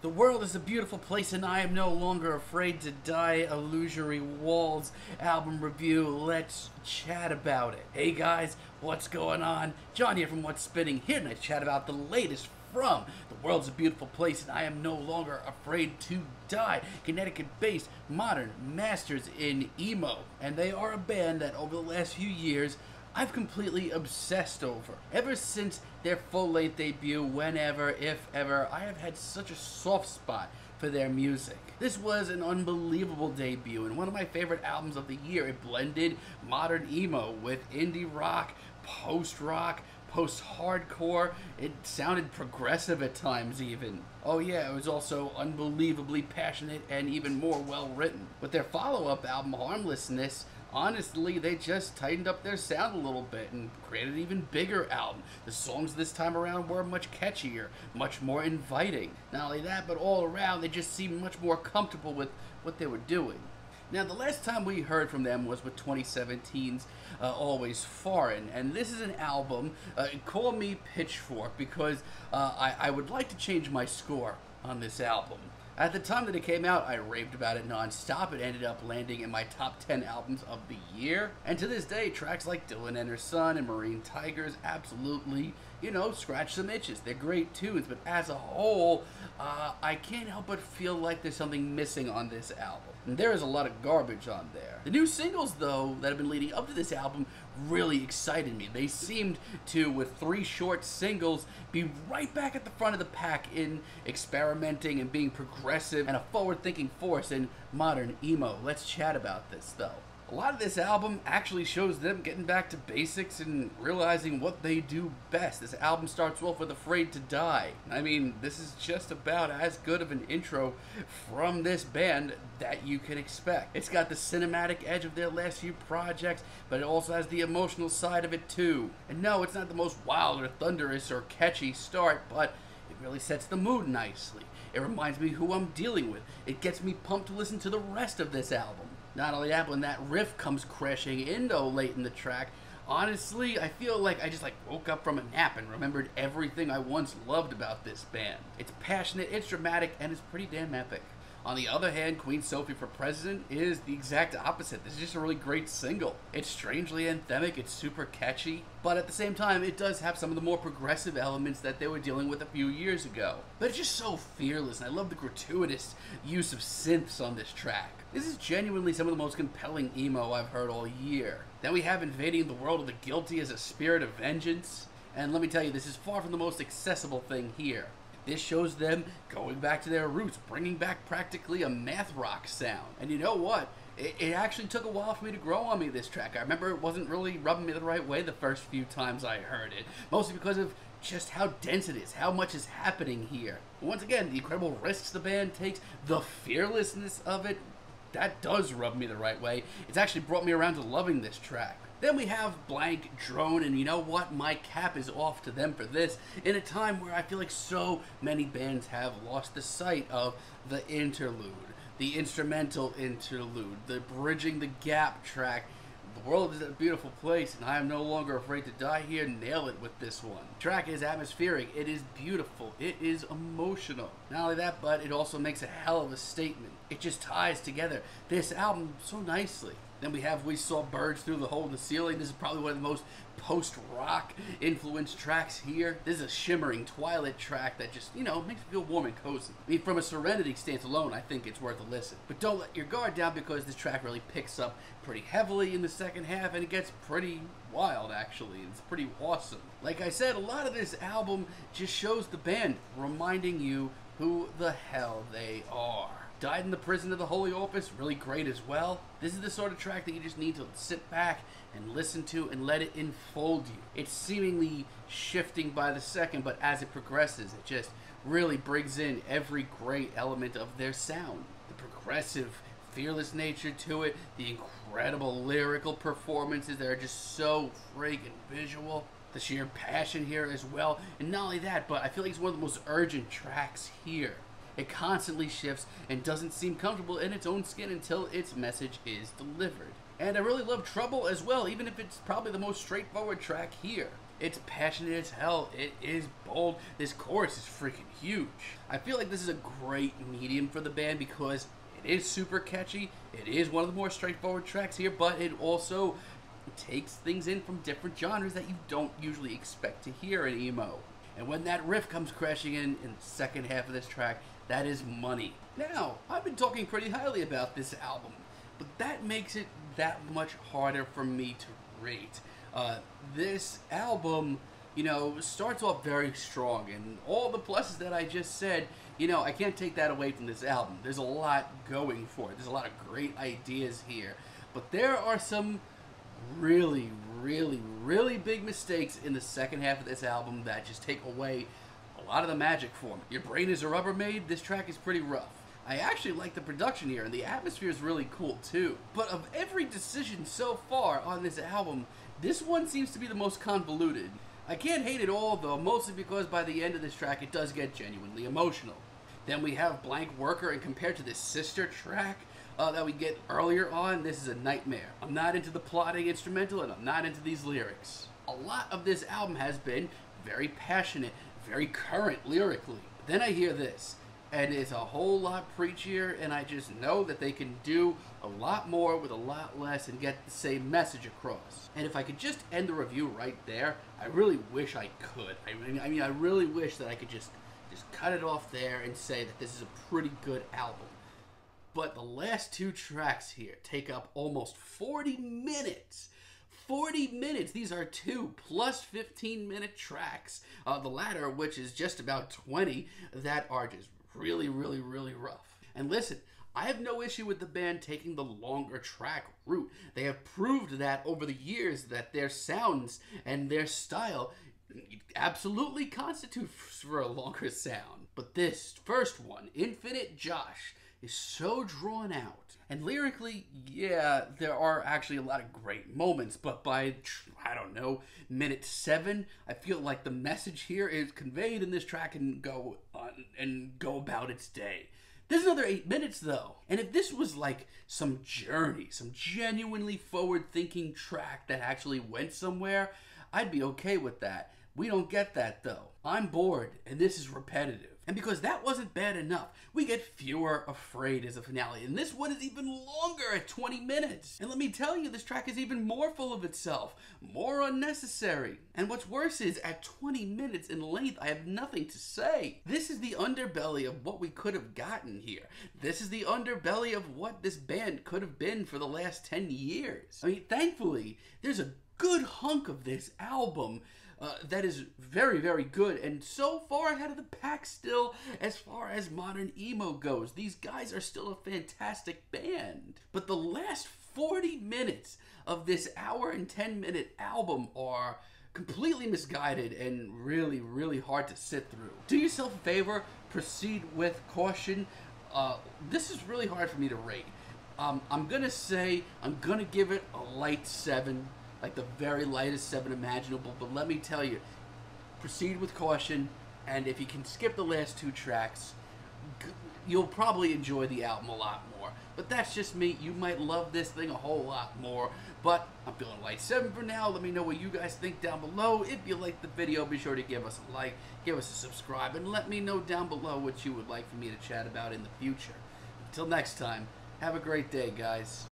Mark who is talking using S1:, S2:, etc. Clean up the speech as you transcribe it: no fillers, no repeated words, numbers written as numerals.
S1: The world is a beautiful place and I am no longer afraid to die. Illusory Walls album review. Let's chat about it. Hey guys, what's going on? John here from What's Spinning, here to chat about the latest from The World's a Beautiful Place and I Am No Longer Afraid to Die. Connecticut-based modern masters in emo. And they are a band that over the last few years I've completely obsessed over. Ever since their full-length debut, whenever, if ever, I have had such a soft spot for their music. This was an unbelievable debut and one of my favorite albums of the year. It blended modern emo with indie rock, post-rock, post-hardcore. It sounded progressive at times even. Oh yeah, it was also unbelievably passionate and even more well-written. With their follow-up album, Harmlessness, honestly, they just tightened up their sound a little bit and created an even bigger album. The songs this time around were much catchier, much more inviting. Not only that, but all around, they just seemed much more comfortable with what they were doing. Now, the last time we heard from them was with 2017's Always Foreign, and this is an album, call me Pitchfork, because I would like to change my score on this album. At the time that it came out, I raved about it non-stop. It ended up landing in my top 10 albums of the year. And to this day, tracks like Dylan and Her Son and Marine Tigers absolutely, scratch some itches. They're great tunes, but as a whole, I can't help but feel like there's something missing on this album. And there is a lot of garbage on there. The new singles, though, that have been leading up to this album really excited me. They seemed to, with 3 short singles, be right back at the front of the pack in experimenting and being progressive and a forward-thinking force in modern emo. Let's chat about this, though. A lot of this album actually shows them getting back to basics and realizing what they do best. This album starts off with Afraid to Die. I mean, this is just about as good of an intro from this band that you can expect. It's got the cinematic edge of their last few projects, but it also has the emotional side of it too. And no, it's not the most wild or thunderous or catchy start, but it really sets the mood nicely. It reminds me who I'm dealing with. It gets me pumped to listen to the rest of this album. Not only that, when that riff comes crashing in though late in the track, honestly, I feel like I just woke up from a nap and remembered everything I once loved about this band. It's passionate, it's dramatic, and it's pretty damn epic. On the other hand, Queen Sophie for President is the exact opposite. This is just a really great single. It's strangely anthemic, it's super catchy, but at the same time, it does have some of the more progressive elements that they were dealing with a few years ago. But it's just so fearless, and I love the gratuitous use of synths on this track. This is genuinely some of the most compelling emo I've heard all year. Then we have Invading the World of the Guilty as a Spirit of Vengeance, and let me tell you, this is far from the most accessible thing here. This shows them going back to their roots, bringing back practically a math rock sound. And you know what? It actually took a while for me to grow on me, this track. I remember it wasn't really rubbing me the right way the first few times I heard it, mostly because of just how dense it is, how much is happening here. Once again, the incredible risks the band takes, the fearlessness of it, that does rub me the right way. It's actually brought me around to loving this track. Then we have Blank Drone, and you know what? My cap is off to them for this, in a time where I feel like so many bands have lost the sight of the interlude, the instrumental interlude, the bridging the gap track. The world is a beautiful place, and I am no longer afraid to die here. Nail it with this one. The track is atmospheric, it is beautiful, it is emotional. Not only that, but it also makes a hell of a statement. It just ties together this album so nicely. Then we have We Saw Birds Through the Hole in the Ceiling. This is probably one of the most post-rock influenced tracks here. This is a shimmering twilight track that just, makes me feel warm and cozy. I mean, from a Serenity stance alone, I think it's worth a listen. But don't let your guard down, because this track really picks up pretty heavily in the second half, and it gets pretty wild, actually. It's pretty awesome. Like I said, a lot of this album just shows the band, reminding you who the hell they are. Died in the Prison of the Holy Office, really great as well. This is the sort of track that you just need to sit back and listen to and let it enfold you. It's seemingly shifting by the second, but as it progresses, it just really brings in every great element of their sound. The progressive, fearless nature to it, the incredible lyrical performances that are just so friggin' visual. The sheer passion here as well, and not only that, but I feel like it's one of the most urgent tracks here. It constantly shifts and doesn't seem comfortable in its own skin until its message is delivered. And I really love Trouble as well, even if it's probably the most straightforward track here. It's passionate as hell. It is bold. This chorus is freaking huge. I feel like this is a great medium for the band because it is super catchy. It is one of the more straightforward tracks here, but it also takes things in from different genres that you don't usually expect to hear in emo. And when that riff comes crashing in the second half of this track, that is money. Now, I've been talking pretty highly about this album, but that makes it that much harder for me to rate. This album, you know, starts off very strong, and all the pluses that I just said, you know, I can't take that away from this album. There's a lot going for it. There's a lot of great ideas here, but there are some really, really, really big mistakes in the second half of this album that just take away a lot of the magic for me. Your Brain is a Rubbermaid, this track is pretty rough. I actually like the production here, and the atmosphere is really cool too. But of every decision so far on this album, this one seems to be the most convoluted. I can't hate it all though, mostly because by the end of this track it does get genuinely emotional. Then we have Blank Worker, and compared to this sister track that we get earlier on, this is a nightmare. I'm not into the plotting instrumental, and I'm not into these lyrics. A lot of this album has been very passionate, very current lyrically. Then I hear this, and it's a whole lot preachier, and I just know that they can do a lot more with a lot less and get the same message across. And if I could just end the review right there, I really wish I could. I mean, I really wish that I could just cut it off there and say that this is a pretty good album. But the last two tracks here take up almost 40 minutes. 40 minutes. These are 2 plus 15-minute tracks. The latter, which is just about 20, that are just really, really, really rough. And listen, I have no issue with the band taking the longer track route. They have proved that over the years that their sounds and their style absolutely constitute for a longer sound. But this first one, Infinite Josh, is so drawn out. And lyrically, yeah, there are actually a lot of great moments, but by, I don't know, minute 7, I feel like the message here is conveyed in this track and go about its day. There's another 8 minutes though, and if this was like some journey, some genuinely forward-thinking track that actually went somewhere, I'd be okay with that. We don't get that though. I'm bored, and this is repetitive. And because that wasn't bad enough, we get Fewer Afraid as a finale, and this one is even longer at 20 minutes. And let me tell you, this track is even more full of itself, more unnecessary. And what's worse is, at 20 minutes in length, I have nothing to say. This is the underbelly of what we could have gotten here. This is the underbelly of what this band could have been for the last 10 years. I mean, thankfully, there's a good hunk of this album that is very, very good, and so far ahead of the pack still as far as modern emo goes. These guys are still a fantastic band. But the last 40 minutes of this hour and 10-minute album are completely misguided and really, really hard to sit through. Do yourself a favor, proceed with caution. This is really hard for me to rate. I'm gonna give it a light 7. Like the very lightest 7 imaginable, but let me tell you, proceed with caution, and if you can skip the last 2 tracks, you'll probably enjoy the album a lot more. But that's just me. You might love this thing a whole lot more, but I'm feeling light 7 for now. Let me know what you guys think down below. If you liked the video, be sure to give us a like, give us a subscribe, and let me know down below what you would like for me to chat about in the future. Until next time, have a great day, guys.